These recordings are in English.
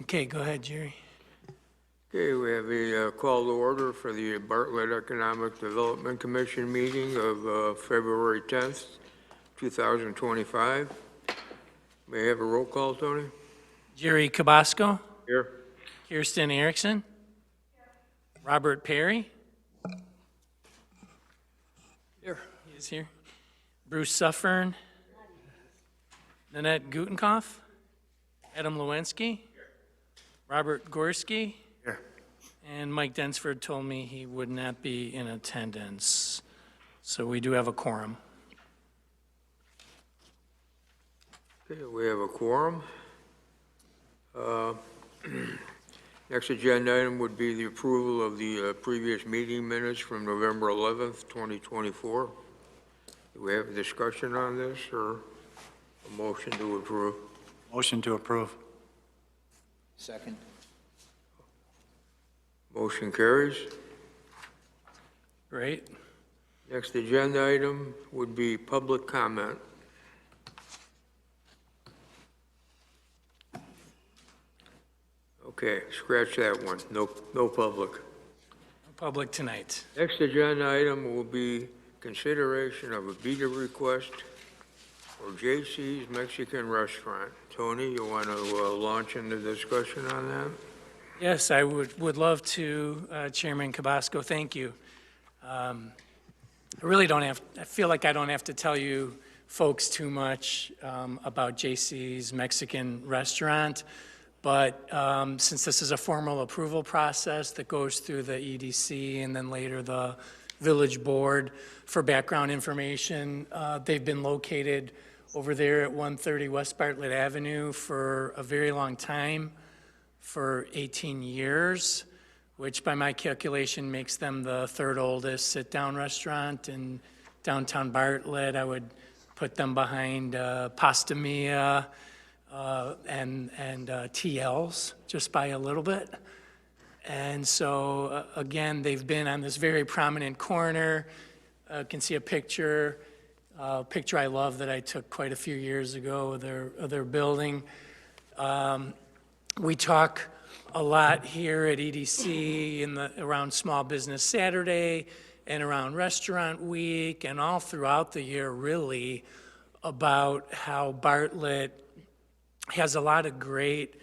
Okay, go ahead, Jerry. Okay, we have a call to order for the Bartlett Economic Development Commission meeting of February 10th, 2025. May I have a roll call, Tony? Jerry Cabasco, Here. Kirsten Erickson, Robert Perry. Here. He is here. Bruce Suffern, Nanette Gutenkopf, Adam Lewinsky, Robert Gorski, Here. and Mike Densford told me he would not be in attendance. So we do have a quorum. Okay, we have a quorum. Next agenda item would be the approval of the previous meeting minutes from November 11th, 2024. Do we have a discussion on this or a motion to approve? Motion to approve. Second. Motion carries. Great. Next agenda item would be public comment. Okay, scratch that one. No public. No public tonight. Next agenda item will be consideration of a BEDA request for JC's Mexican Restaurant. Tony, you want to launch into discussion on that? Yes, I would love to, Chairman Cabasco, thank you. I feel like I don't have to tell you folks too much about JC's Mexican Restaurant, but since this is a formal approval process that goes through the EDC and then later the Village Board, for background information, they've been located over there at 130 West Bartlett Avenue for a very long time, for 18 years, which by my calculation makes them the third oldest sit-down restaurant in downtown Bartlett. I would put them behind Pasta Mia and TL's just by a little bit. And so, again, they've been on this very prominent corner. You can see a picture I love that I took quite a few years ago of their building. We talk a lot here at EDC around Small Business Saturday and around Restaurant Week and all throughout the year, really, about how Bartlett has a lot of great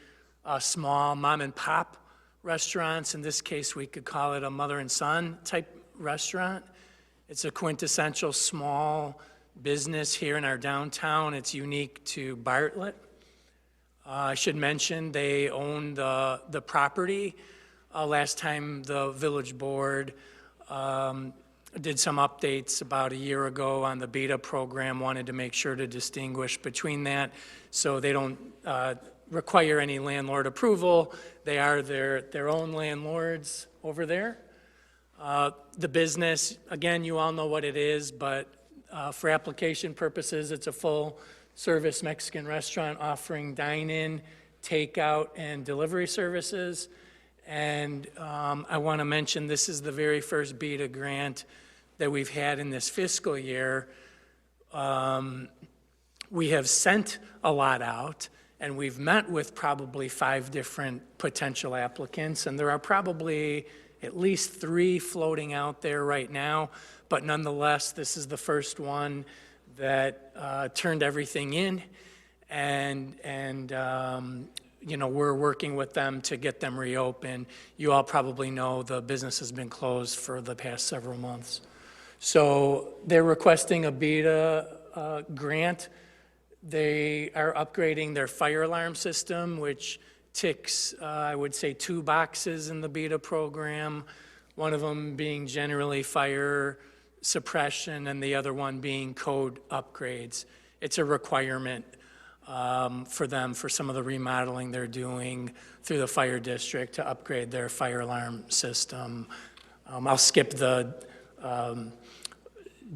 small mom and pop restaurants. In this case, we could call it a mother and son type restaurant. It's a quintessential small business here in our downtown. It's unique to Bartlett. I should mention they own the property. Last time the Village Board did some updates about a year ago on the BEDA program, wanted to make sure to distinguish between that so they don't require any landlord approval. They are their own landlords over there. The business, again, you all know what it is, but for application purposes, it's a full-service Mexican restaurant offering dine-in, takeout, and delivery services. And I want to mention this is the very first BEDA grant that we've had in this fiscal year. We have sent a lot out, and we've met with probably 5 different potential applicants, and there are probably at least 3 floating out there right now, but nonetheless, this is the first one that turned everything in, and you know, we're working with them to get them reopened. You all probably know the business has been closed for the past several months. So they're requesting a BEDA grant. They are upgrading their fire alarm system, which ticks, I would say, 2 boxes in the BEDA program, one of them being generally fire suppression and the other one being code upgrades. It's a requirement for them for some of the remodeling they're doing through the fire district to upgrade their fire alarm system. I'll skip the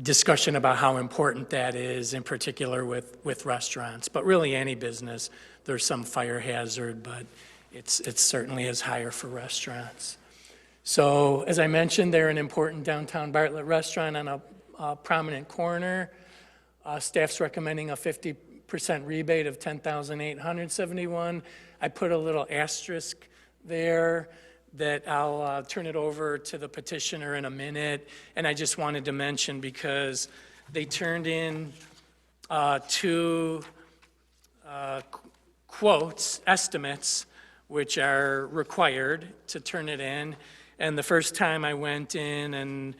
discussion about how important that is, in particular with restaurants, but really any business, there's some fire hazard, but it's certainly is higher for restaurants. So as I mentioned, they're an important downtown Bartlett restaurant on a prominent corner. Staff's recommending a 50% rebate of $10,871. I put a little asterisk there that I'll turn it over to the petitioner in a minute. And I just wanted to mention, because they turned in two quotes, estimates, which are required to turn it in. And the first time I went in and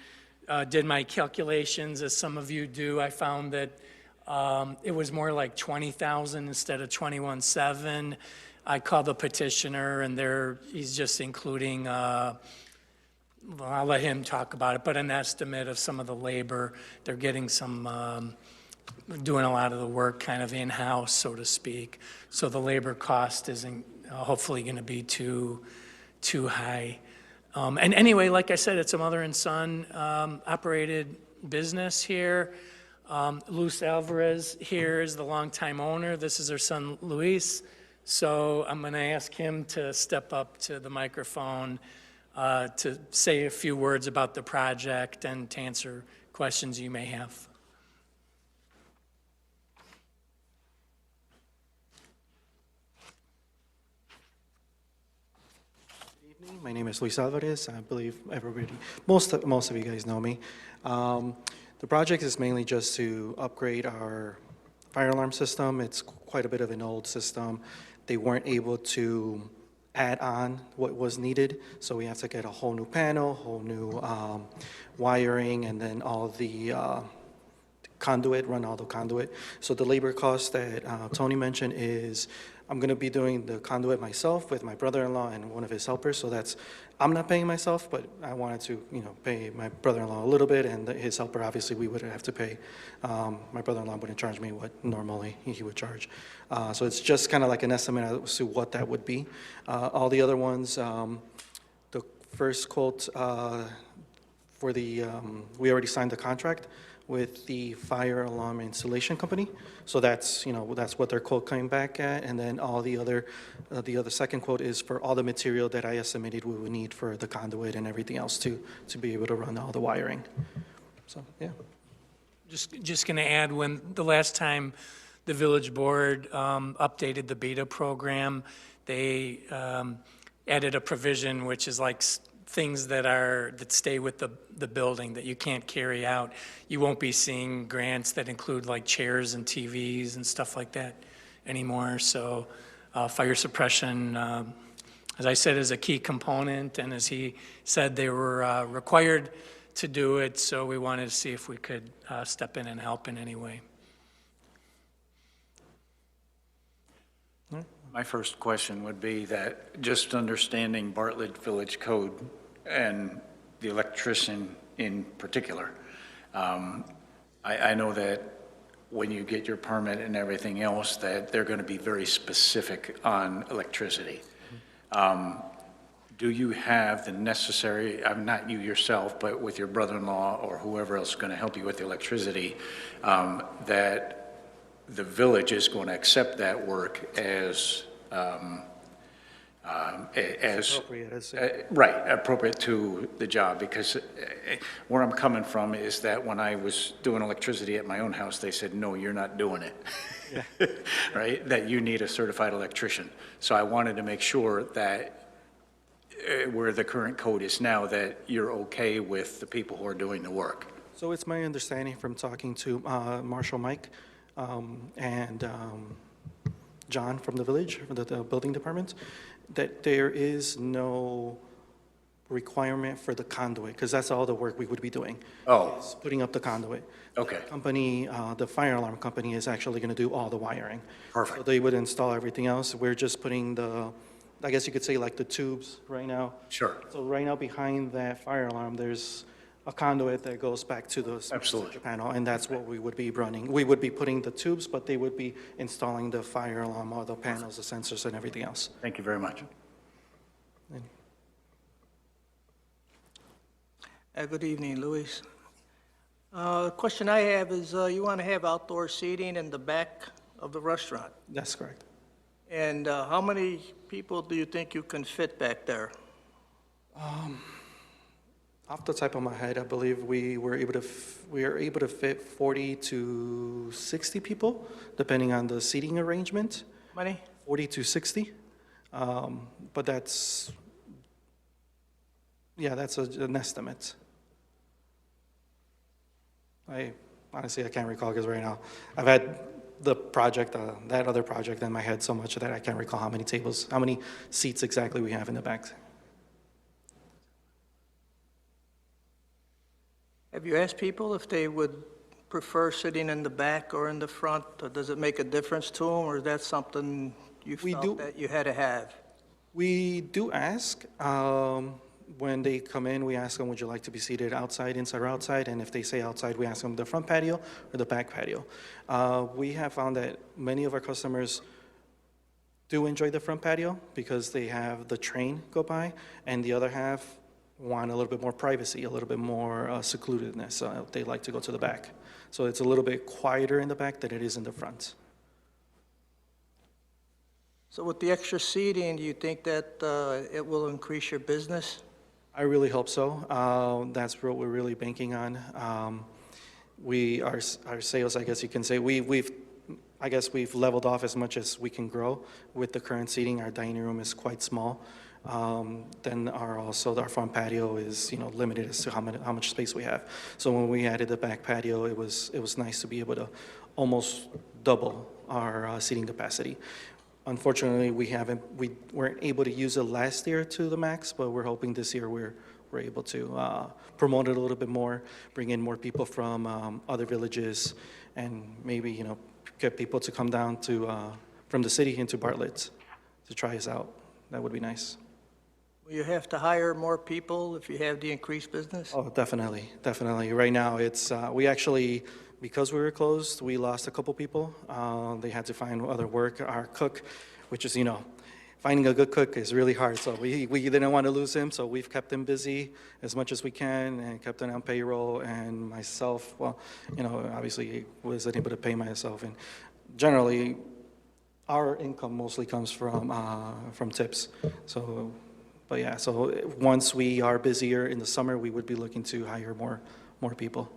did my calculations, as some of you do, I found that it was more like 20,000 instead of 21,700. I called the petitioner, and he's just including, well, I'll let him talk about it, but an estimate of some of the labor. They're getting some, doing a lot of the work kind of in-house, so to speak. So the labor cost isn't hopefully going to be too high. And anyway, like I said, it's a mother and son operated business here. Luz Alvarez here is the longtime owner. This is her son, Luis. So I'm going to ask him to step up to the microphone to say a few words about the project and to answer questions you may have. My name is Luis Alvarez. I believe most of you guys know me. The project is mainly just to upgrade our fire alarm system. It's quite a bit of an old system. They weren't able to add on what was needed, so we have to get a whole new panel, whole new wiring, and then all the conduit, run all the conduit. So the labor cost that Tony mentioned is, I'm going to be doing the conduit myself with my brother-in-law and one of his helpers. So I'm not paying myself, but I wanted to, pay my brother-in-law a little bit, and his helper, obviously, we would have to pay. My brother-in-law wouldn't charge me what normally he would charge. So it's just kind of like an estimate as to what that would be. All the other ones, the first quote for the, we already signed the contract with the fire alarm installation company. So that's what their quote came back at. And then all the other second quote is for all the material that I estimated we would need for the conduit and everything else to be able to run all the wiring. So, yeah. Just going to add, when the last time the village board updated the BEDA program, they added a provision which is like things that stay with the building that you can't carry out. You won't be seeing grants that include like chairs and TVs and stuff like that anymore. So fire suppression, as I said, is a key component, and as he said, they were required to do it, so we wanted to see if we could step in and help in any way. My first question would be that just understanding Bartlett Village Code and the electrician in particular, I know that when you get your permit and everything else, that they're going to be very specific on electricity. Do you have the necessary, not you yourself, but with your brother-in-law or whoever else is going to help you with the electricity, that the village is going to accept that work as appropriate to the job? Because where I'm coming from is that when I was doing electricity at my own house, they said, no, you're not doing it. Yeah. Right? That you need a certified electrician. So I wanted to make sure that where the current code is now, that you're okay with the people who are doing the work. So it's my understanding from talking to Marshall Mike and John from the village, from the building department, that there is no requirement for the conduit, because that's all the work we would be doing. Oh. Is putting up the conduit. Okay. The company, the fire alarm company is actually going to do all the wiring. Perfect. So they would install everything else. We're just putting I guess you could say like the tubes right now. Sure. So right now behind that fire alarm, there's a conduit that goes back to the Absolutely. panel, and that's what we would be running. We would be putting the tubes, but they would be installing the fire alarm, all the panels, the sensors, and everything else. Thank you very much. Good evening, Luis. The question I have is, you want to have outdoor seating in the back of the restaurant. That's correct. And how many people do you think you can fit back there? Off the top of my head, I believe we are able to fit 40 to 60 people, depending on the seating arrangement, Money? 40 to 60. But that's an estimate. Honestly, I can't recall because right now I've had the project, that other project in my head so much that I can't recall how many seats exactly we have in the back. Have you asked people if they would prefer sitting in the back or in the front? Or does it make a difference to them, or is that something you We felt do. that you had to have? We do ask, when they come in, we ask them, would you like to be seated outside, inside, or outside? And if they say outside, we ask them the front patio or the back patio. We have found that many of our customers do enjoy the front patio because they have the train go by, and the other half want a little bit more privacy, a little bit more secludedness. They like to go to the back. So it's a little bit quieter in the back than it is in the front. So with the extra seating, do you think that it will increase your business? I really hope so. That's what we're really banking on. Our sales, I guess you can say, I guess we've leveled off as much as we can grow with the current seating. Our dining room is quite small. Then our front patio is, limited as to how much space we have. So when we added the back patio, it was nice to be able to almost double our seating capacity. Unfortunately, we weren't able to use it last year to the max, but we're hoping this year we're able to promote it a little bit more, bring in more people from other villages, and maybe get people to come down from the city into Bartlett to try us out. That would be nice. Will you have to hire more people if you have the increased business? Oh, definitely, definitely. Right now, it's we actually, because we were closed, we lost a couple people. They had to find other work. Our cook, which is, finding a good cook is really hard. So we didn't want to lose him, so we've kept him busy as much as we can and kept him on payroll. And myself, well, obviously wasn't able to pay myself. And generally, our income mostly comes from tips. So, but yeah, so once we are busier in the summer, we would be looking to hire more people.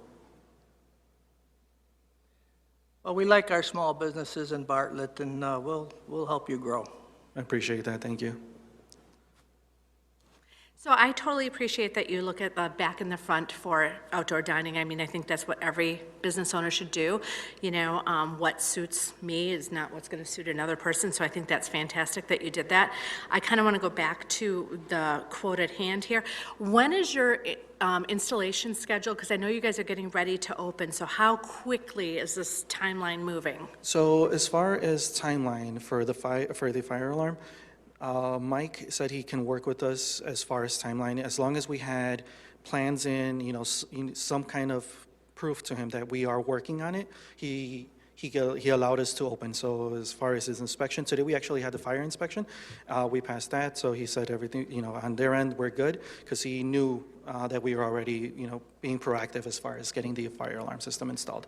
Well, we like our small businesses in Bartlett, and we'll help you grow. I appreciate that. Thank you. So I totally appreciate that you look at the back and the front for outdoor dining. I mean, I think that's what every business owner should do. What suits me is not what's going to suit another person, so I think that's fantastic that you did that. I kind of want to go back to the quote at hand here. When is your installation scheduled? Because I know you guys are getting ready to open, so how quickly is this timeline moving? So as far as timeline for the fire alarm, Mike said he can work with us as far as timeline, as long as we had plans in, some kind of proof to him that we are working on it. He allowed us to open. So as far as his inspection, today we actually had the fire inspection. We passed that, so he said everything, on their end, we're good, because he knew that we were already, being proactive as far as getting the fire alarm system installed.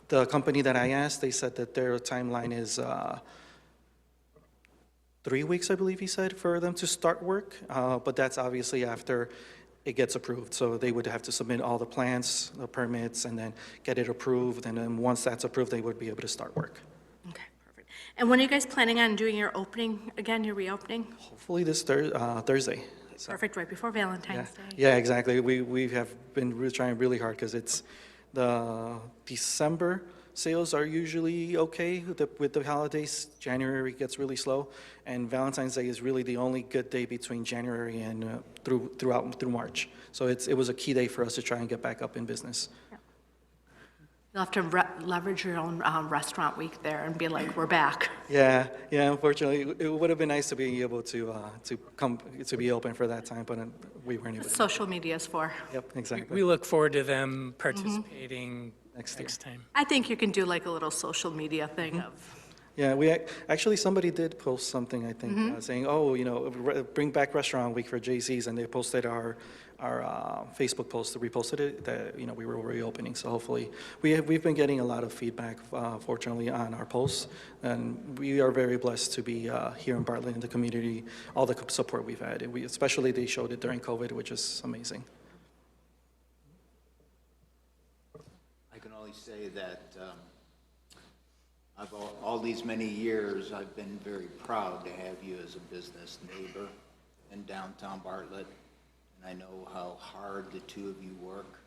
The company that I asked, they said that their timeline is 3 weeks, I believe he said, for them to start work, but that's obviously after it gets approved. So they would have to submit all the plans, the permits, and then get it approved, and then once that's approved, they would be able to start work. Okay, perfect. And when are you guys planning on doing your opening again, your reopening? Hopefully this Thursday. So, Perfect, right before Valentine's Day. yeah, exactly. We have been trying really hard because it's the December sales are usually okay with the holidays. January gets really slow, and Valentine's Day is really the only good day between January and through March. So it was a key day for us to try and get back up in business. You'll have to leverage your own restaurant week there and be like, we're back. Yeah. Unfortunately, it would have been nice to be able to come to be open for that time, but we weren't able to. Social media is for. Yep, exactly. We look forward to them participating Next time. I think you can do like a little social media thing of. Yeah, actually somebody did post something, I think, saying, bring back restaurant week for JC's, and they posted our Facebook post, reposted it, that, you know, we were reopening. So hopefully, we've been getting a lot of feedback, fortunately, on our posts. And we are very blessed to be here in Bartlett in the community, all the support we've had. Especially they showed it during COVID, which is amazing. I can only say that all these many years, I've been very proud to have you as a business neighbor in downtown Bartlett. And I know how hard the two of you work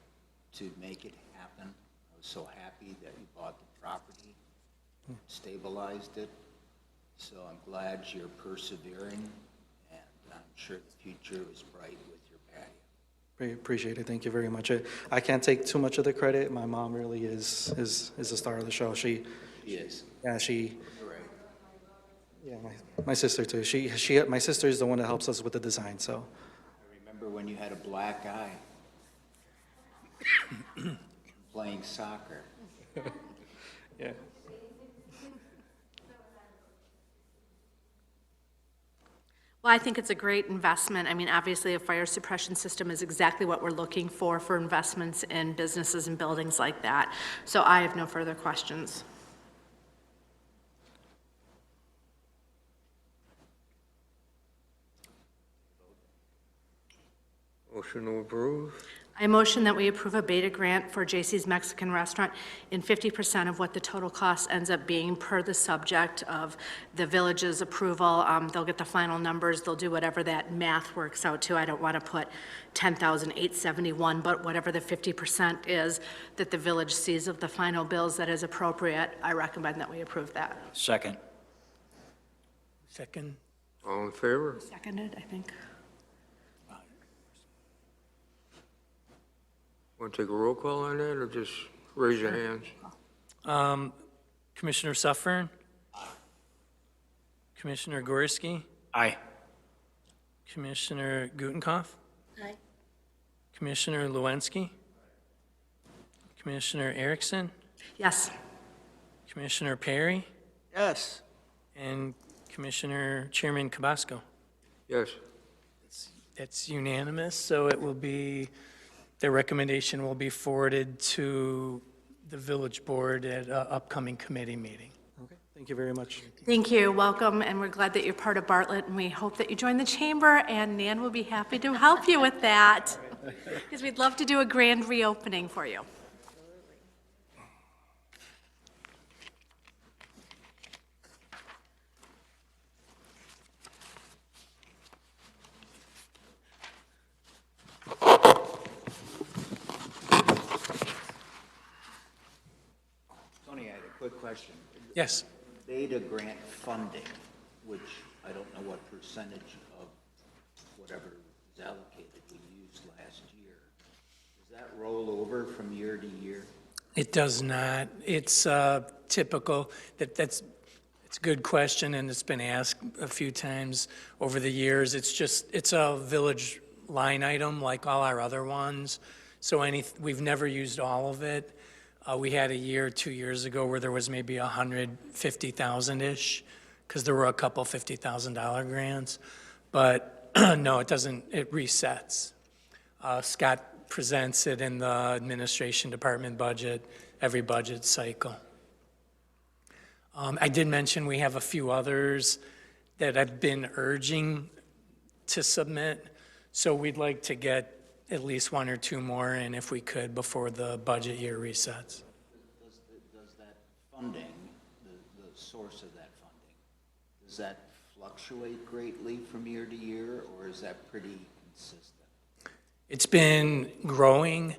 to make it happen. I was so happy that you bought the property, stabilized it. So I'm glad you're persevering, and I'm sure the future is bright with your patio. Very appreciate it. Thank you very much. I can't take too much of the credit. My mom really is the star of the show. Yes. Yeah, You're right. yeah, my sister too. My sister is the one that helps us with the design, so. I remember when you had a black eye playing soccer. Yeah. Well, I think it's a great investment. I mean, obviously, a fire suppression system is exactly what we're looking for investments in businesses and buildings like that. So I have no further questions. Motion to approve? I motion that we approve a BEDA grant for J.C.'s Mexican Restaurant in 50% of what the total cost ends up being per the subject of the village's approval. They'll get the final numbers. They'll do whatever that math works out to. I don't want to put $10,871, but whatever the 50% is that the village sees of the final bills that is appropriate, I recommend that we approve that. Second. Second. All in favor? Seconded, I think. Want to take a roll call on that, or just raise your hands? Commissioner Suffern? Commissioner Gorski? Aye. Commissioner Gutenkopf? Aye. Commissioner Lewinsky? Commissioner Erickson? Yes. Commissioner Perry? Yes. And Commissioner Chairman Cabasco? Yes. It's unanimous, so it will be, their recommendation will be forwarded to the village board at an upcoming committee meeting. Okay, thank you very much. Thank you, welcome, and we're glad that you're part of Bartlett, and we hope that you join the chamber, and Nan will be happy to help you with that, because we'd love to do a grand reopening for you. Tony, I had a quick question. Yes. BEDA grant funding, which I don't know what percentage of whatever is allocated we used last year. Does that roll over from year to year? It does not. It's typical, it's a good question, and it's been asked a few times over the years. It's a village line item like all our other ones, so we've never used all of it. We had a year, 2 years ago, where there was maybe 150,000-ish, because there were a couple $50,000 grants. But no, it doesn't, it resets. Scott presents it in the administration department budget, every budget cycle. I did mention we have a few others that I've been urging to submit, so we'd like to get at least one or two more in if we could before the budget year resets. Does that funding, the source of that funding, does that fluctuate greatly from year to year, or is that pretty consistent? It's been growing.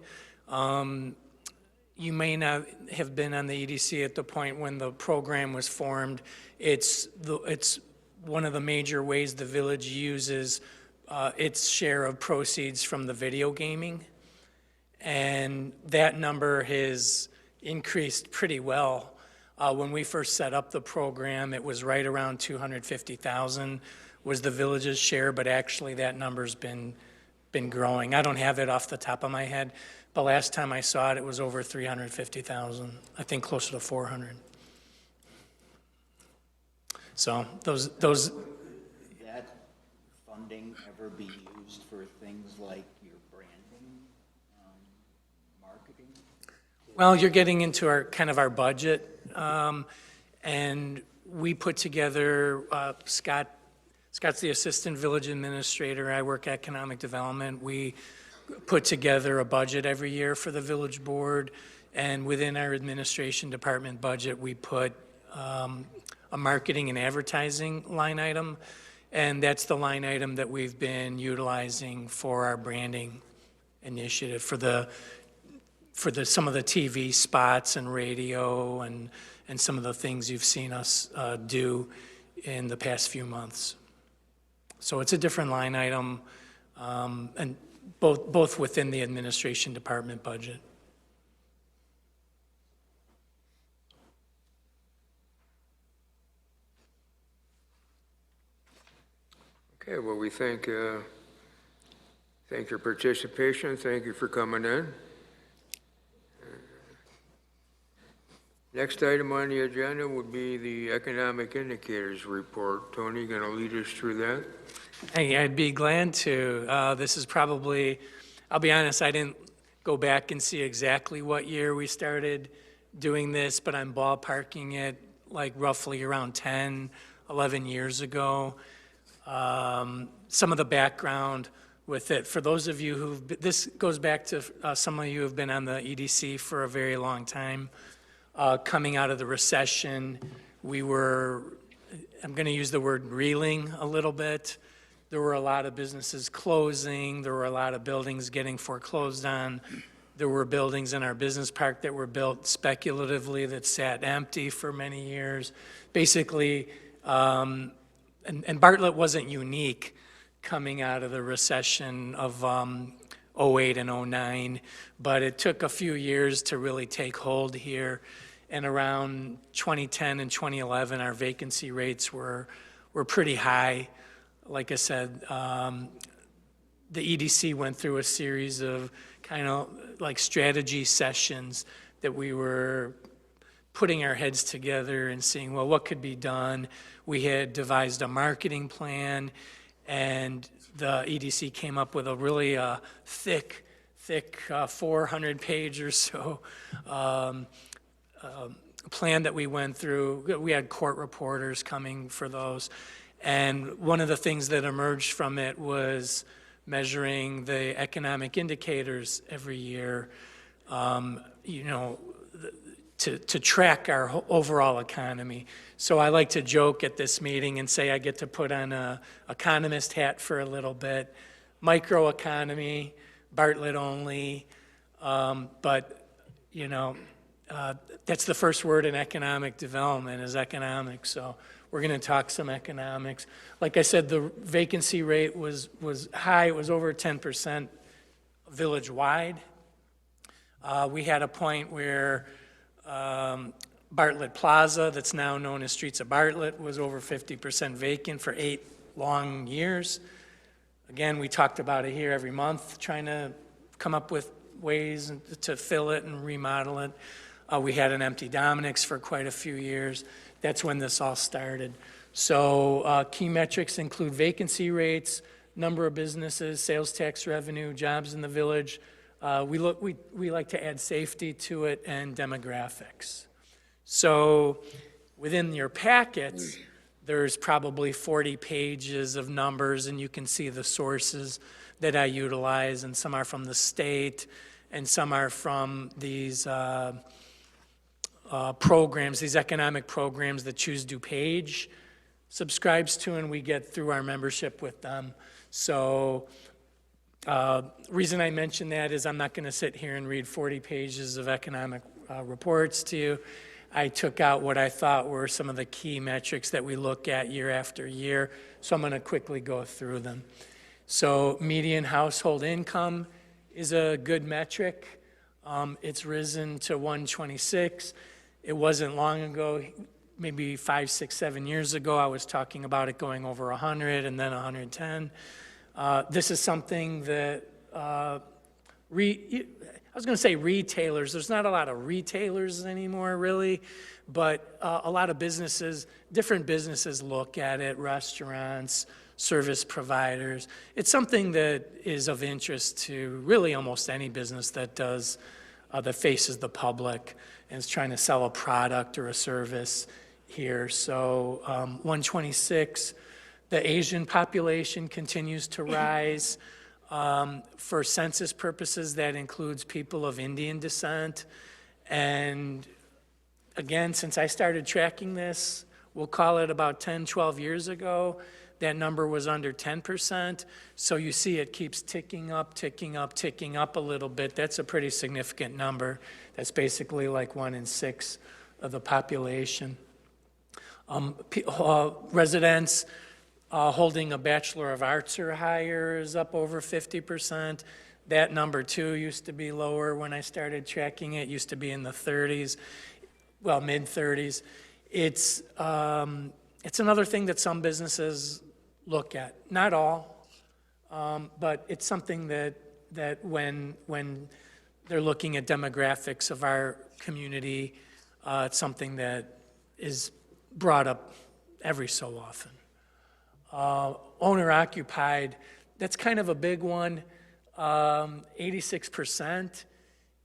You may not have been on the EDC at the point when the program was formed. It's one of the major ways the village uses its share of proceeds from the video gaming. And that number has increased pretty well. When we first set up the program, it was right around 250,000 was the village's share, but actually that number's been growing. I don't have it off the top of my head, but last time I saw it, it was over 350,000, I think closer to 400. So those That funding ever be used for things like your brand Well, you're getting into our budget, and we put together, Scott's the assistant village administrator, I work economic development. We put together a budget every year for the village board, and within our administration department budget, we put a marketing and advertising line item, and that's the line item that we've been utilizing for our branding initiative, for some of the TV spots and radio and some of the things you've seen us do in the past few months. So it's a different line item, and both within the administration department budget. Okay, well, we thank your participation. Thank you for coming in. Next item on the agenda would be the economic indicators report. Tony, going to lead us through that? Hey, I'd be glad to. This is probably, I'll be honest, I didn't go back and see exactly what year we started doing this, but I'm ballparking it like roughly around 10, 11 years ago. Some of the background with it, for those of you this goes back to some of you who've been on the EDC for a very long time. Coming out of the recession, we were, I'm going to use the word reeling a little bit. There were a lot of businesses closing. There were a lot of buildings getting foreclosed on. There were buildings in our business park that were built speculatively that sat empty for many years. Basically, and Bartlett wasn't unique coming out of the recession of 08 and 09, but it took a few years to really take hold here. And around 2010 and 2011, our vacancy rates were pretty high. Like I said, the EDC went through a series of kind of like strategy sessions that we were putting our heads together and seeing, well, what could be done? We had devised a marketing plan, and the EDC came up with a really thick 400-page or so plan that we went through. We had court reporters coming for those. And one of the things that emerged from it was measuring the economic indicators every year, to track our overall economy. So I like to joke at this meeting and say I get to put on a economist hat for a little bit. Microeconomy, Bartlett only, but that's the first word in economic development is economics. So we're going to talk some economics. Like I said, the vacancy rate was high. It was over 10% village-wide. We had a point where Bartlett Plaza, that's now known as Streets of Bartlett, was over 50% vacant for 8 long years. Again, we talked about it here every month, trying to come up with ways to fill it and remodel it. We had an empty Dominick's for quite a few years. That's when this all started. So key metrics include vacancy rates, number of businesses, sales tax revenue, jobs in the village. We like to add safety to it and demographics. So within your packets, there's probably 40 pages of numbers, and you can see the sources that I utilize, and some are from the state, and some are from these programs, these economic programs that Choose DuPage subscribes to, and we get through our membership with them. So reason I mention that is I'm not going to sit here and read 40 pages of economic reports to you. I took out what I thought were some of the key metrics that we look at year after year, so I'm going to quickly go through them. So median household income is a good metric. It's risen to 126. It wasn't long ago, maybe 5, 6, 7 years ago, I was talking about it going over 100 and then 110. This is something that, I was going to say retailers. There's not a lot of retailers anymore, really, but a lot of businesses, different businesses look at it, restaurants, service providers. It's something that is of interest to really almost any business that does that faces the public and is trying to sell a product or a service here. So 126, the Asian population continues to rise. For census purposes, that includes people of Indian descent. And again, since I started tracking this, we'll call it about 10, 12 years ago, that number was under 10%. So you see it keeps ticking up, ticking up, ticking up a little bit. That's a pretty significant number. That's basically like 1 in 6 of the population. Residents holding a Bachelor of Arts or higher is up over 50%. That number too used to be lower when I started tracking it. It used to be in the 30s, well, mid-30s. It's another thing that some businesses look at. Not all, but it's something that when they're looking at demographics of our community, it's something that is brought up every so often. Owner-occupied, that's kind of a big one, 86%.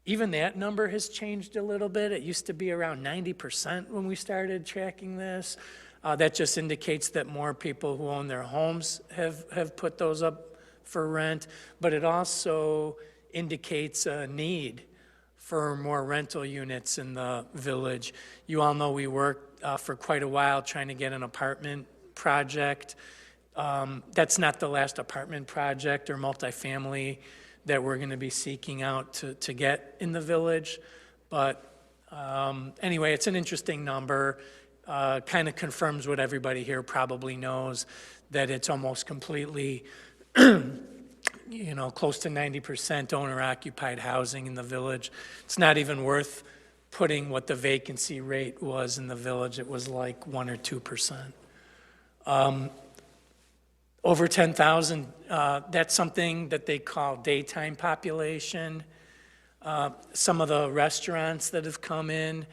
Even that number has changed a little bit. It used to be around 90% when we started tracking this. That just indicates that more people who own their homes have put those up for rent, but it also indicates a need for more rental units in the village. You all know we worked for quite a while trying to get an apartment project. That's not the last apartment project or multifamily that we're going to be seeking out to get in the village. But anyway, it's an interesting number. Kind of confirms what everybody here probably knows, that it's almost completely, close to 90% owner-occupied housing in the village. It's not even worth putting what the vacancy rate was in the village. It was like 1 or 2%. Over 10,000, that's something that they call daytime population. Some of the restaurants that have come in,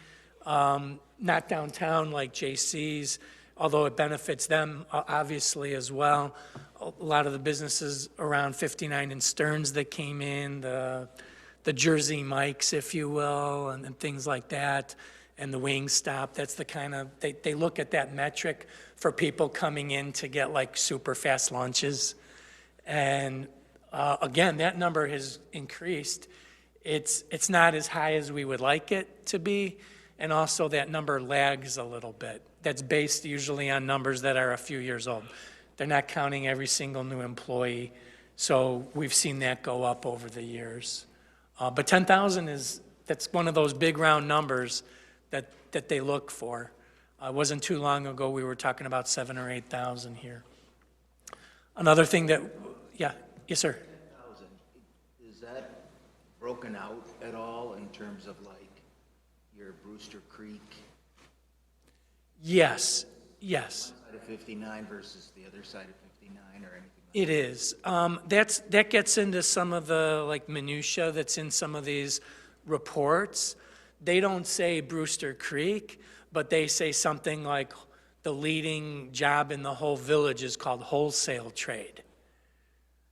not downtown like JC's, although it benefits them obviously as well. A lot of the businesses around 59 and Stearns that came in, the Jersey Mikes, if you will, and things like that, and the Wingstop, that's the kind of, they look at that metric for people coming in to get like super fast lunches. And again, that number has increased. It's not as high as we would like it to be, and also that number lags a little bit. That's based usually on numbers that are a few years old. They're not counting every single new employee, so we've seen that go up over the years. But 10,000 that's one of those big round numbers that they look for. It wasn't too long ago we were talking about 7,000 or 8,000 here. Another thing that, yeah, yes, sir. 10,000, is that broken out at all in terms of like your Brewster Creek? Yes. Side of 59 versus the other side of 59 or anything like It is. That gets into some of the like minutia that's in some of these reports. They don't say Brewster Creek, but they say something like the leading job in the whole village is called wholesale trade.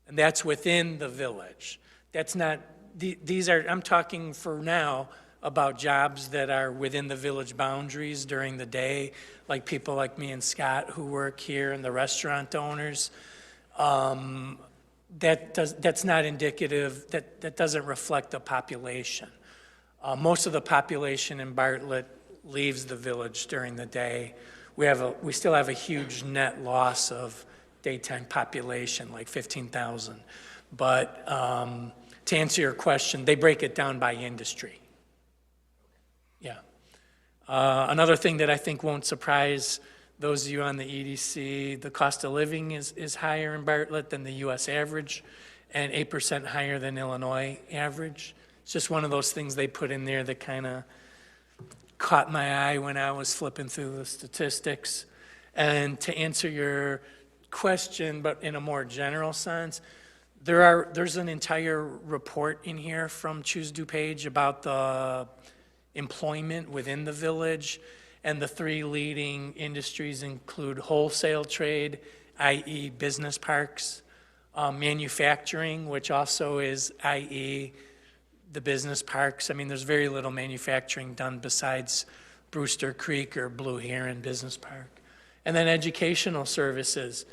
And that's within the village. That's not, these are, I'm talking for now about jobs that are within the village boundaries during the day, like people like me and Scott who work here and the restaurant owners. That's not indicative, that doesn't reflect the population. Most of the population in Bartlett leaves the village during the day. We still have a huge net loss of daytime population, like 15,000. But to answer your question, they break it down by industry. Yeah. Another thing that I think won't surprise those of you on the EDC, the cost of living is higher in Bartlett than the US average and 8% higher than Illinois average. It's just one of those things they put in there that kind of caught my eye when I was flipping through the statistics. And to answer your question, but in a more general sense, there's an entire report in here from Choose DuPage about the employment within the village, and the 3 leading industries include wholesale trade, i.e. business parks, manufacturing, which also is i.e. the business parks. I mean, there's very little manufacturing done besides Brewster Creek or Blue Heron Business Park. And then educational services.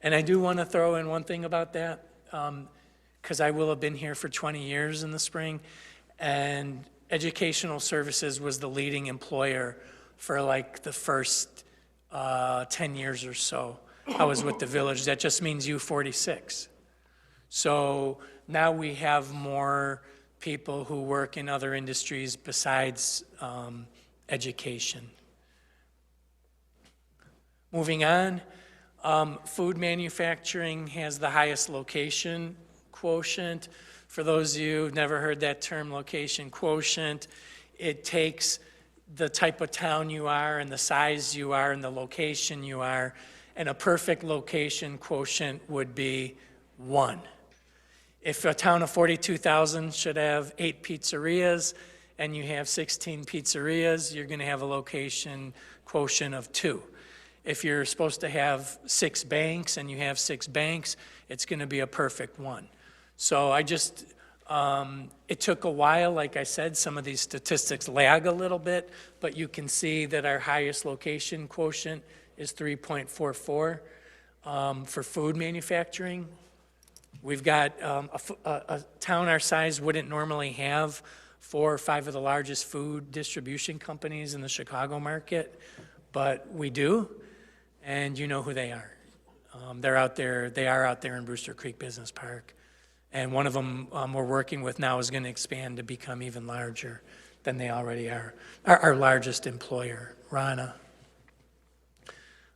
And I do want to throw in one thing about that, because I will have been here for 20 years in the spring, and educational services was the leading employer for like the first 10 years or so. I was with the village. That just means U46. So now we have more people who work in other industries besides education. Moving on, food manufacturing has the highest location quotient. For those of you who've never heard that term, location quotient, it takes the type of town you are and the size you are and the location you are, and a perfect location quotient would be 1. If a town of 42,000 should have 8 pizzerias and you have 16 pizzerias, you're going to have a location quotient of 2. If you're supposed to have 6 banks and you have 6 banks, it's going to be a perfect 1. So it took a while. Like I said, some of these statistics lag a little bit, but you can see that our highest location quotient is 3.44 for food manufacturing. We've got a town our size wouldn't normally have 4 or 5 of the largest food distribution companies in the Chicago market, but we do, and you know who they are. They're out there. They are out there in Brewster Creek Business Park, and one of them we're working with now is going to expand to become even larger than they already are. Our largest employer, Rana.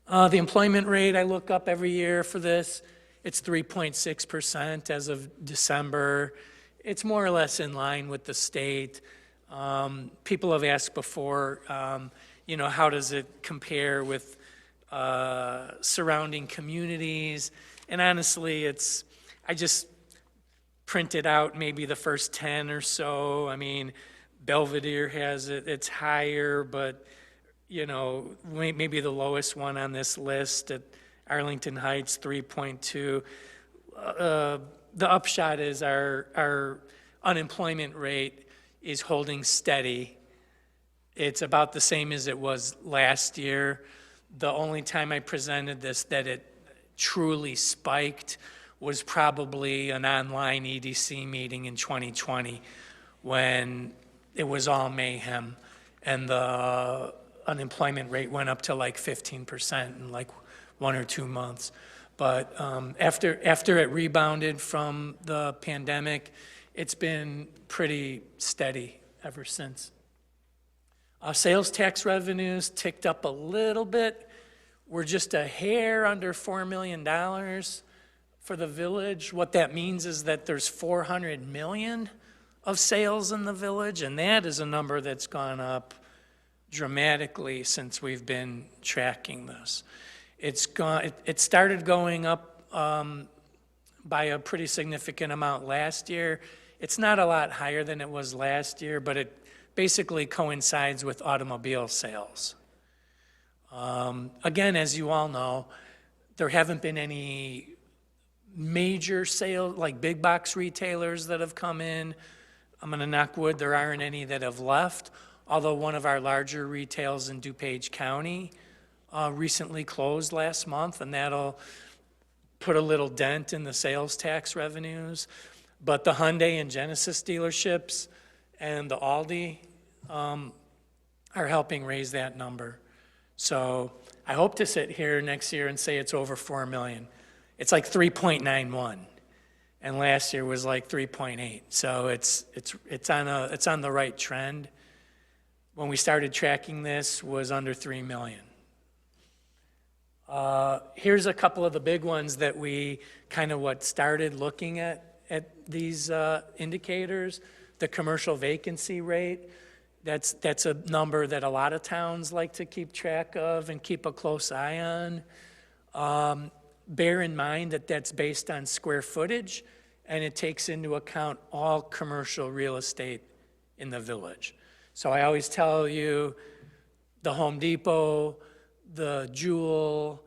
The employment rate I look up every year for this. It's 3.6% as of December. It's more or less in line with the state. People have asked before, how does it compare with surrounding communities? And honestly, I just printed out maybe the first 10 or so. I mean, Belvedere has it, it's higher, but, maybe the lowest one on this list at Arlington Heights, 3.2. The upshot is our unemployment rate is holding steady. It's about the same as it was last year. The only time I presented this that it truly spiked was probably an online EDC meeting in 2020 when it was all mayhem and the unemployment rate went up to like 15% in like 1 or 2 months. But after it rebounded from the pandemic, it's been pretty steady ever since. Sales tax revenues ticked up a little bit. We're just a hair under $4 million for the village. What that means is that there's 400 million of sales in the village, and that is a number that's gone up dramatically since we've been tracking this. It started going up by a pretty significant amount last year. It's not a lot higher than it was last year, but it basically coincides with automobile sales. Again, as you all know, there haven't been any major sales, like big box retailers that have come in. I'm going to knock wood, there aren't any that have left, although one of our larger retails in DuPage County recently closed last month, and that'll put a little dent in the sales tax revenues. But the Hyundai and Genesis dealerships and the Aldi are helping raise that number. So I hope to sit here next year and say it's over 4 million. It's like 3.91, and last year was like 3.8. So it's on the right trend. When we started tracking this, was under 3 million. Here's a couple of the big ones that we started looking at these indicators. The commercial vacancy rate, that's a number that a lot of towns like to keep track of and keep a close eye on. Bear in mind that that's based on square footage, and it takes into account all commercial real estate in the village. So I always tell you, the Home Depot, the Jewel,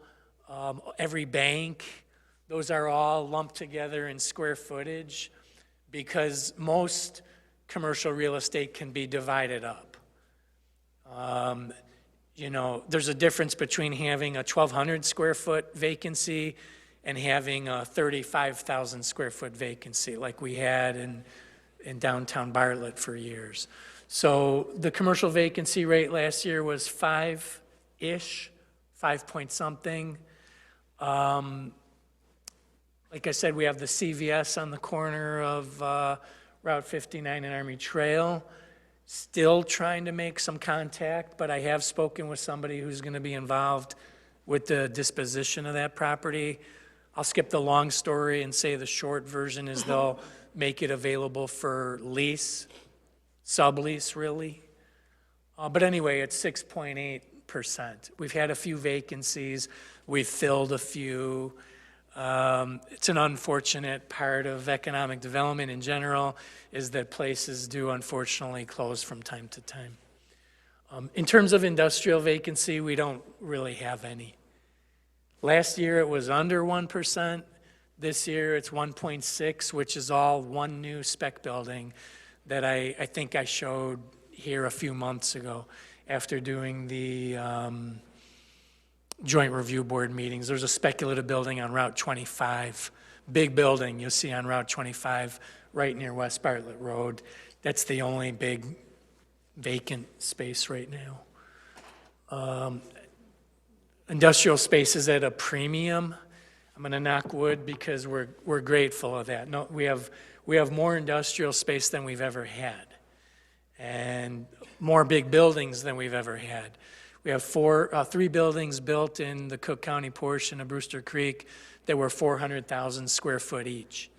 every bank, those are all lumped together in square footage because most commercial real estate can be divided up. You know, there's a difference between having a 1,200 square foot vacancy and having a 35,000 square foot vacancy like we had in downtown Bartlett for years. So the commercial vacancy rate last year was 5-ish, 5 point something. Like I said, we have the CVS on the corner of Route 59 and Army Trail. Still trying to make some contact, but I have spoken with somebody who's going to be involved with the disposition of that property. I'll skip the long story and say the short version is they'll make it available for lease, sublease really. But anyway, it's 6.8%. We've had a few vacancies. We've filled a few. It's an unfortunate part of economic development in general is that places do unfortunately close from time to time. In terms of industrial vacancy, we don't really have any. Last year it was under 1%. This year it's 1.6, which is all one new spec building that I think I showed here a few months ago after doing the joint review board meetings. There's a speculative building on Route 25, big building you'll see on Route 25 right near West Bartlett Road. That's the only big vacant space right now. Industrial space is at a premium. I'm going to knock wood because we're grateful of that. No, we have more industrial space than we've ever had, and more big buildings than we've ever had. We have three buildings built in the Cook County portion of Brewster Creek that were 400,000 square foot each.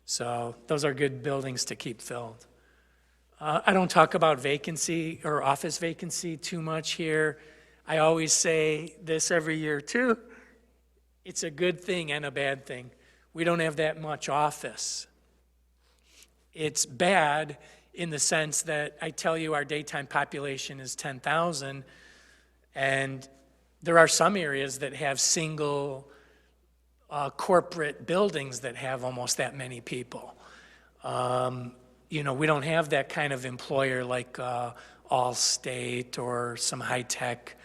So those are good buildings to keep filled. I don't talk about vacancy or office vacancy too much here. I always say this every year too. It's a good thing and a bad thing. We don't have that much office. It's bad in the sense that I tell you our daytime population is 10,000, and there are some areas that have single corporate buildings that have almost that many people. You know, we don't have that kind of employer like Allstate or some high-tech,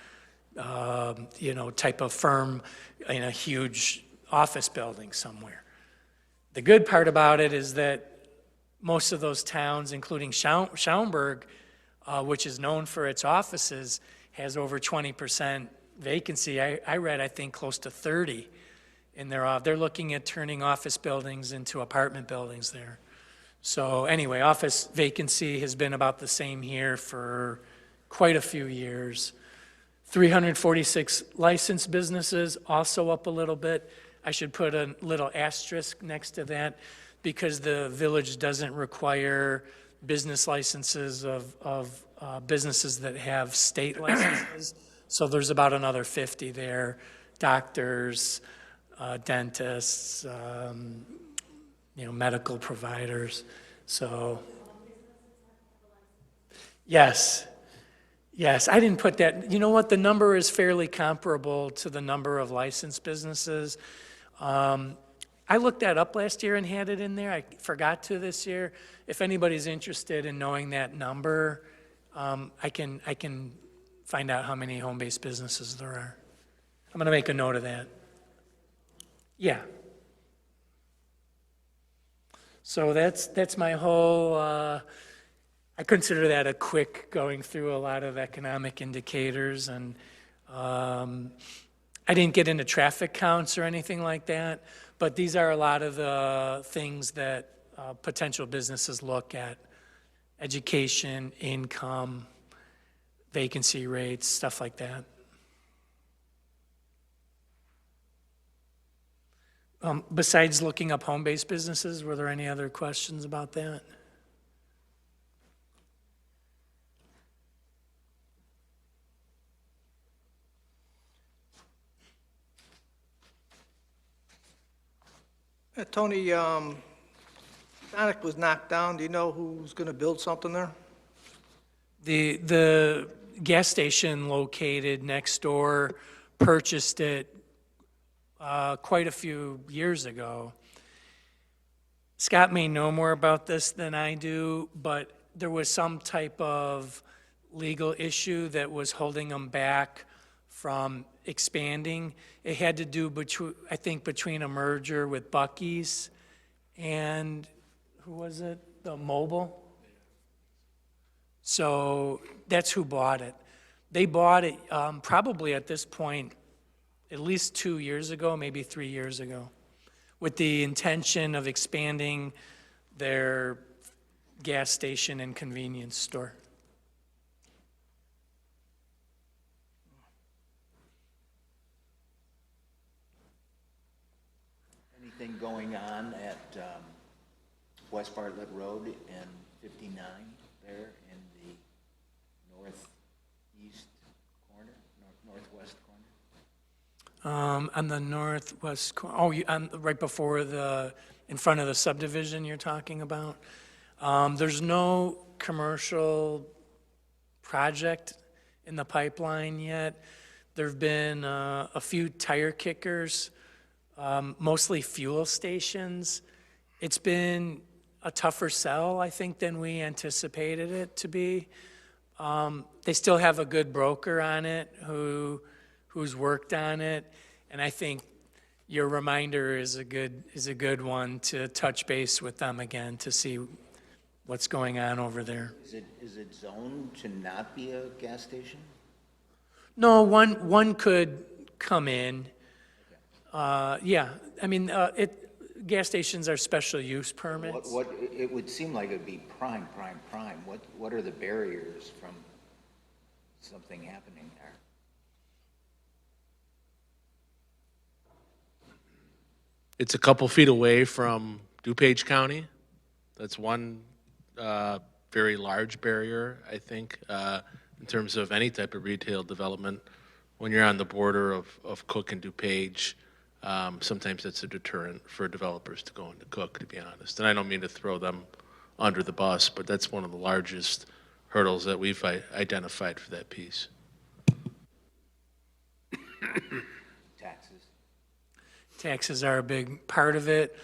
you know, type of firm in a huge office building somewhere. The good part about it is that most of those towns, including Schaumburg, which is known for its offices, has over 20% vacancy. I read, I think, close to 30. And they're looking at turning office buildings into apartment buildings there. So anyway, office vacancy has been about the same here for quite a few years. 346 licensed businesses, also up a little bit. I should put a little asterisk next to that because the village doesn't require business licenses of businesses that have state licenses. So there's about another 50 there, doctors, dentists, you know, medical providers. So, yes, I didn't put that. You know what? The number is fairly comparable to the number of licensed businesses. I looked that up last year and had it in there. I forgot to this year. If anybody's interested in knowing that number, I can find out how many home-based businesses there are. I'm going to make a note of that. Yeah. So that's my whole, I consider that a quick going through a lot of economic indicators, and I didn't get into traffic counts or anything like that, but these are a lot of the things that potential businesses look at: education, income, vacancy rates, stuff like that. Besides looking up home-based businesses, were there any other questions about that? Tony, Sonic was knocked down. Do you know who's going to build something there? The gas station located next door purchased it quite a few years ago. Scott may know more about this than I do, but there was some type of legal issue that was holding them back from expanding. It had to do I think between a merger with Buc-ee's and, who was it? The Mobile? So that's who bought it. They bought it probably at this point, at least 2 years ago, maybe 3 years ago, with the intention of expanding their gas station and convenience store. Anything going on at West Bartlett Road and 59 there in the northeast corner, northwest corner? On the northwest, oh, right before in front of the subdivision you're talking about? There's no commercial project in the pipeline yet. There've been a few tire kickers, mostly fuel stations. It's been a tougher sell, I think, than we anticipated it to be. They still have a good broker on it who's worked on it, and I think your reminder is a good one to touch base with them again to see what's going on over there. Is it zoned to not be a gas station? No, one could come in. Yeah, I mean, gas stations are special use permits. It would seem like it'd be prime. What are the barriers from something happening there? It's a couple feet away from DuPage County. That's one very large barrier, I think, in terms of any type of retail development. When you're on the border of Cook and DuPage, sometimes it's a deterrent for developers to go into Cook, to be honest. And I don't mean to throw them under the bus, but that's one of the largest hurdles that we've identified for that piece. Taxes? Taxes are a big part of it.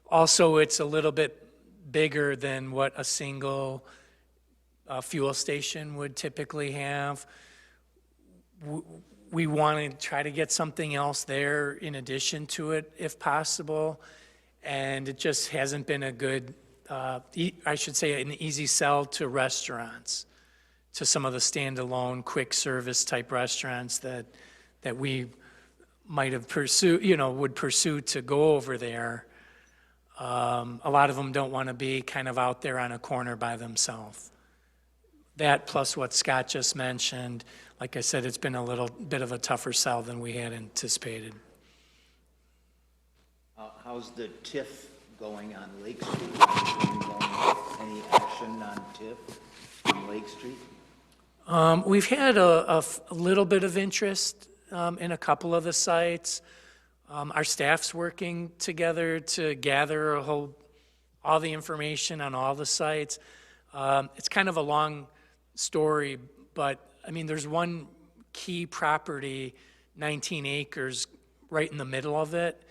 Also, it's a little bit bigger than what a single fuel station would typically have. We want to try to get something else there in addition to it, if possible, and it just hasn't been a good, I should say, an easy sell to restaurants, to some of the standalone quick service type restaurants that we might have would pursue to go over there. A lot of them don't want to be kind of out there on a corner by themselves. That plus what Scott just mentioned, like I said, it's been a little bit of a tougher sell than we had anticipated. How's the TIF going on Lake Street? Any action on TIF on Lake Street? We've had a little bit of interest in a couple of the sites. Our staff's working together to gather all the information on all the sites. It's kind of a long story, but I mean, there's one key property, 19 acres, right in the middle of it,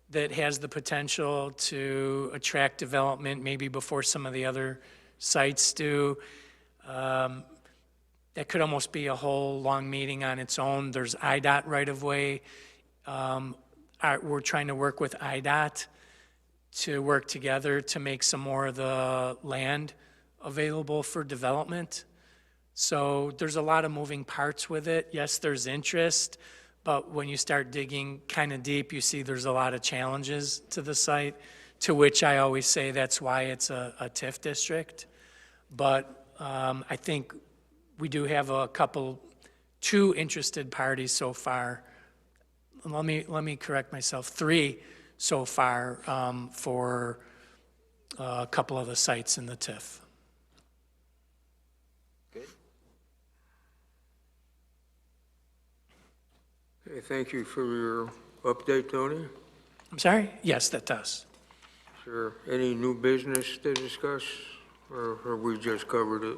that has the potential to attract development maybe before some of the other sites do. That could almost be a whole long meeting on its own. There's IDOT right-of-way. We're trying to work with IDOT to work together to make some more of the land available for development. So there's a lot of moving parts with it. Yes, there's interest, but when you start digging kind of deep, you see there's a lot of challenges to the site, to which I always say that's why it's a TIF district. But I think we do have two interested parties so far. Let me correct myself, 3 so far for a couple of the sites in the TIF. Good. Okay, thank you for your update, Tony. I'm sorry? Yes, that does. Is there any new business to discuss, or have we just covered it?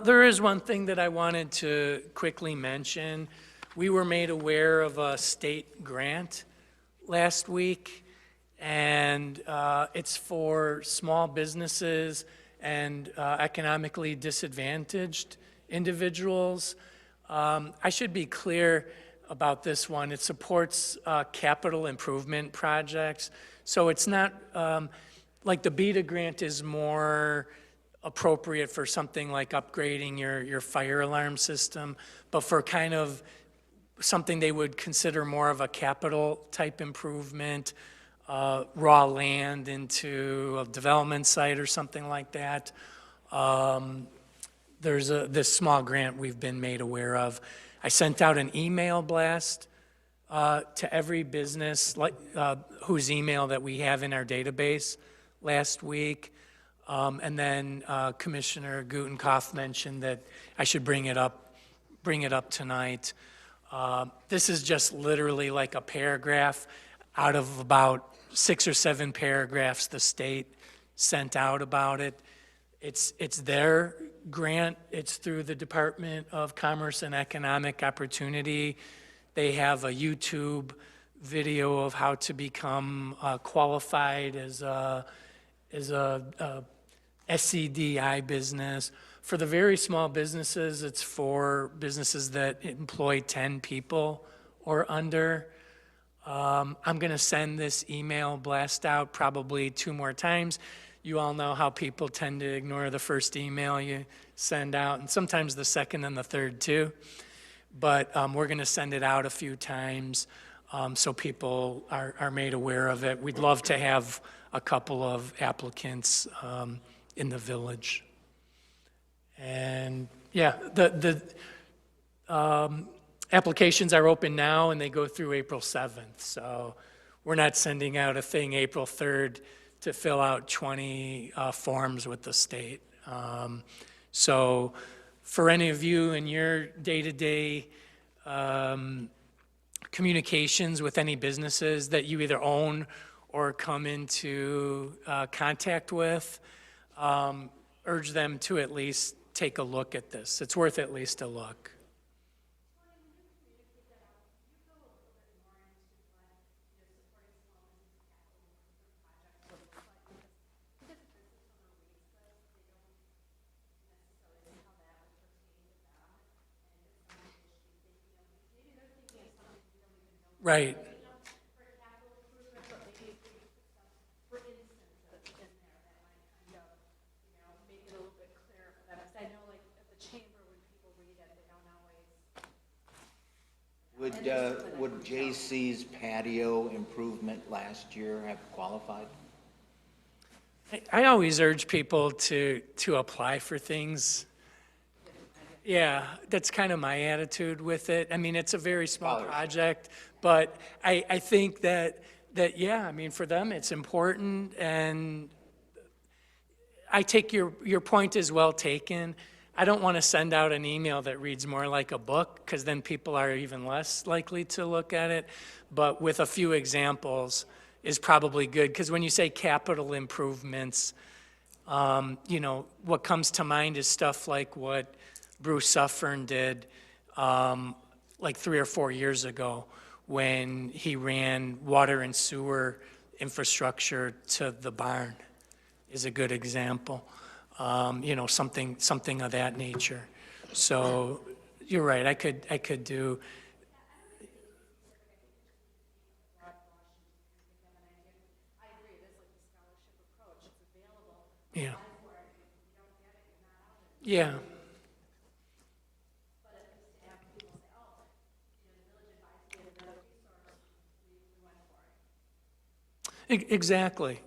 There is one thing that I wanted to quickly mention. We were made aware of a state grant last week, and it's for small businesses and economically disadvantaged individuals. I should be clear about this one. It supports capital improvement projects. So it's not, like the BEDA grant is more appropriate for something like upgrading your fire alarm system, but for kind of something they would consider more of a capital type improvement, raw land into a development site or something like that. There's this small grant we've been made aware of. I sent out an email blast to every business whose email that we have in our database last week. And then Commissioner Gutenkopf mentioned that I should bring it up tonight. This is just literally like a paragraph out of about 6 or 7 paragraphs the state sent out about it. It's their grant. It's through the Department of Commerce and Economic Opportunity. They have a YouTube video of how to become qualified as a SCDI business. For the very small businesses, it's for businesses that employ 10 people or under. I'm going to send this email blast out probably 2 more times. You all know how people tend to ignore the first email you send out, and sometimes the second and the third too. But we're going to send it out a few times so people are made aware of it. We'd love to have a couple of applicants in the village. And yeah, the applications are open now and they go through April 7th. So we're not sending out a thing April 3rd to fill out 20 forms with the state. So for any of you in your day-to-day communications with any businesses that you either own or come into contact with, urge them to at least take a look at this. It's worth at least a look. Right. Would J.C.'s patio improvement last year have qualified? I always urge people to apply for things. Yeah, that's kind of my attitude with it. I mean, it's a very small project, but I think that yeah, I mean, for them, it's important, and I take your point is well taken. I don't want to send out an email that reads more like a book, because then people are even less likely to look at it, but with a few examples is probably good, because when you say capital improvements, you know, what comes to mind is stuff like what Bruce Suffern did like 3 or 4 years ago when he ran water and sewer infrastructure to the barn is a good example. You know, something of that nature. So you're right, I could do. Yeah. Yeah. Exactly.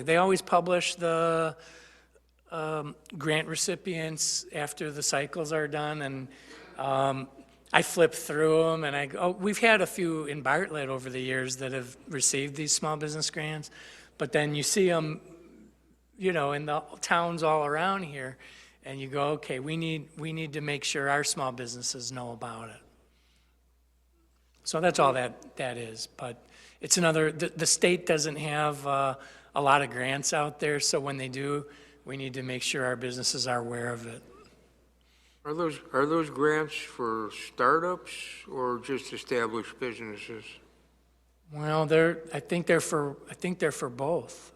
They always publish the grant recipients after the cycles are done, and I flip through them, and I go, we've had a few in Bartlett over the years that have received these small business grants, but then you see them, you know, in the towns all around here, and you go, okay, we need to make sure our small businesses know about it. So that's all that is, but it's another, the state doesn't have a lot of grants out there, so when they do, we need to make sure our businesses are aware of it. Are those grants for startups or just established businesses? Well, I think they're for both.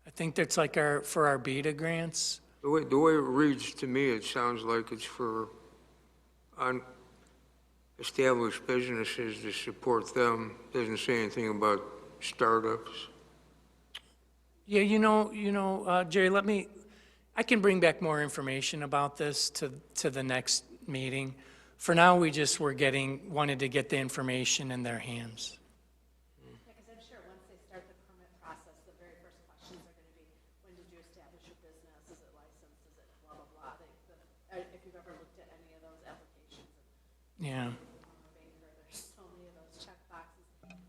I think that's like for our BEDA grants. The way it reads to me, it sounds like it's for established businesses to support them. Doesn't say anything about startups. Yeah, Jerry, I can bring back more information about this to the next meeting. For now, wanted to get the information in their hands. Because I'm sure once they start the permit process, the very first questions are going to be, when did you establish your business? Is it licensed? Is it blah, blah, blah? If you've ever looked at any of those applications, Yeah. banker, there's so many of those check boxes, check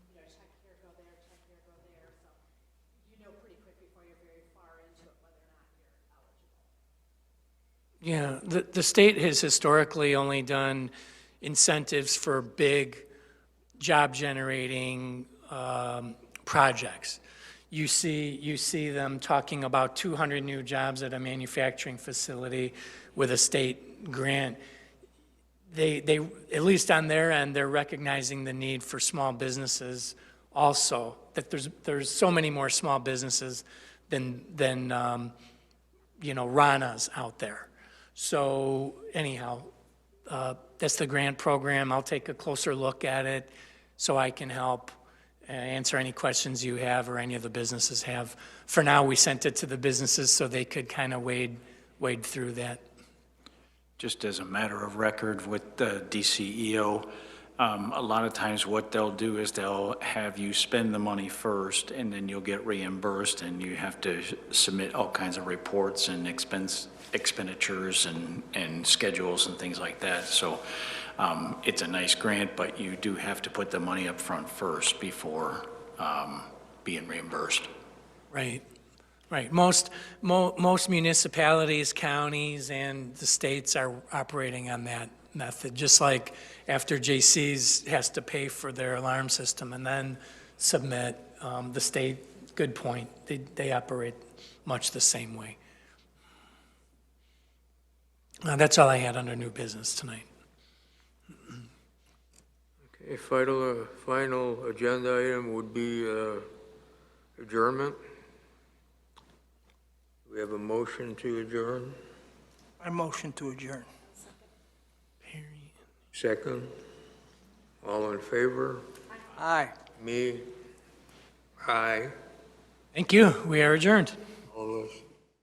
here, go there, check here, go there. So you know pretty quick before you're very far into it whether or not you're eligible. Yeah, the state has historically only done incentives for big job-generating projects. You see them talking about 200 new jobs at a manufacturing facility with a state grant. They at least on their end, they're recognizing the need for small businesses also, that there's so many more small businesses than Ranas out there. So anyhow, that's the grant program. I'll take a closer look at it so I can help answer any questions you have or any of the businesses have. For now, we sent it to the businesses so they could kind of wade through that. Just as a matter of record with the DCEO, a lot of times what they'll do is they'll have you spend the money first, and then you'll get reimbursed, and you have to submit all kinds of reports and expenditures and schedules and things like that. So it's a nice grant, but you do have to put the money up front first before being reimbursed. Right, right. Most municipalities, counties, and the states are operating on that method, just like after J.C.'s has to pay for their alarm system and then submit, the state, good point, they operate much the same way. That's all I had under new business tonight. Okay, final agenda item would be adjournment. We have a motion to adjourn. I motion to adjourn. Second. All in favor? Aye. Me? Aye. Thank you. We are adjourned. All those